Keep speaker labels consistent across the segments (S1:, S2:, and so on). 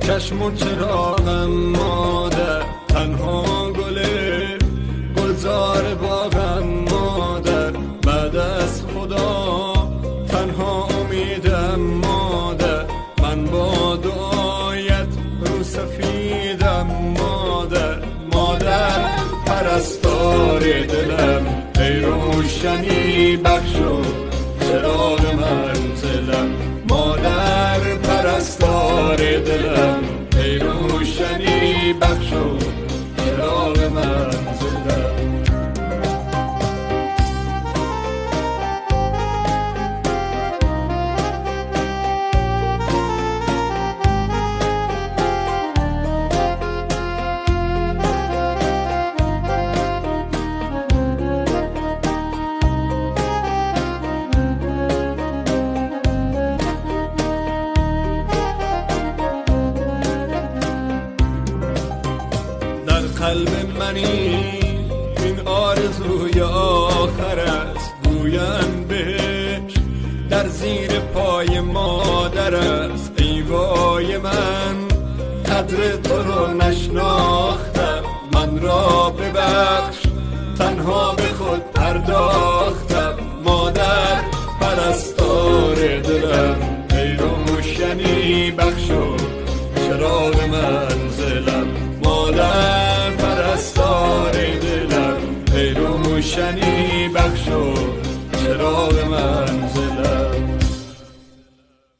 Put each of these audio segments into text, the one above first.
S1: چشم و چراغم مادر، تنها گلزار باغم مادر، بعد از خدا تنها امیدم مادر، من با دعایت رو سفیدم مادر. مادر پرستار دلم، ای روشنی بخشو چراغ منزلم. مادر پرستار دلم، ای روشنی بخشو چراغ منزلم. قلب منی این آرزوی آخر است، گویم بهش در زیر پای مادر است. ای وای من قدر تو رو نشناختم، من را ببخش تنها به خود پرداختم. مادر پرستار دلم، ای روشنی بخشو چراغ منزلم. مادر پرستار دلم، ای روشنی بخشو چراغ منزلم.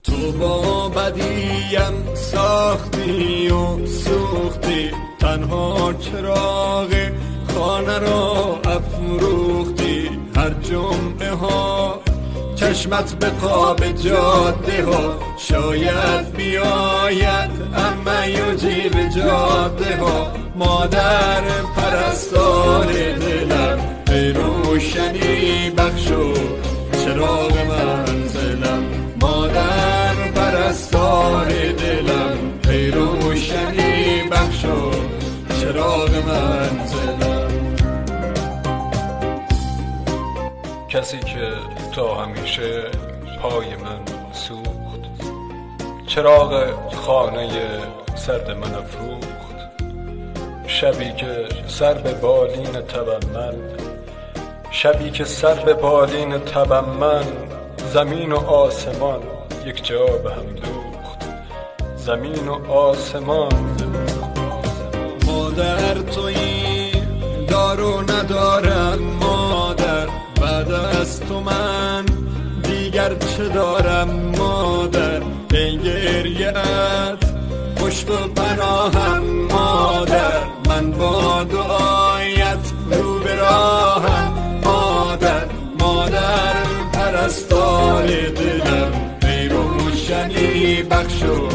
S1: تو با بدیم ساختی و سوختی، تنها چراغ خانه را افروختی. هر جمعه ها چشمت به قاب جاده ها، شاید بیاید اما یوجی به جاده ها. مادر پرستار دلم، ای روشنی بخشو چراغ منزلم. مادر پرستار دلم، ای روشنی بخشو چراغ منزلم.
S2: کسی که تا همیشه پای من سوخت، چراغ خانه سرد من افروخت. شبی که سر به بالین تبم من، شبی که سر به بالین تبم من، زمین و آسمان یک جا به هم دوخت، زمین و آسمان.
S1: مادر تویی دارو ندارم مادر، بعد از تو من دیگر چه دارم مادر. ای گریه‌ات پشت و پناهم مادر، من با دعایت رو به راهم مادر. مادر پرستار دلم، ای روشنی بخشو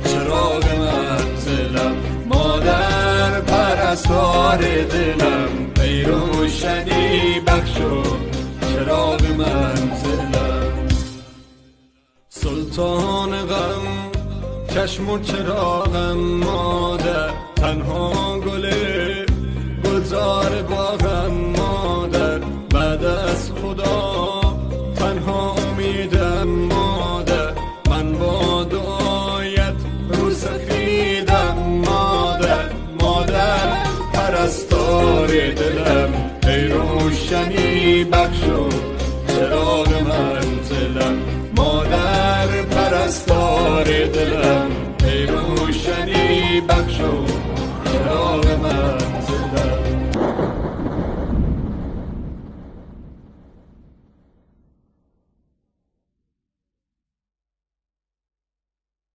S1: چراغ منزلم. مادر پرستار دلم، ای روشنی بخشو چراغ منزلم. سلطان غم چشم و چراغم مادر، تنها گلزار باغم مادر، بعد از خدا تنها امیدم مادر. من با دعایت رو سفیدم مادر. مادر پرستار دلم، ای روشنی بخشو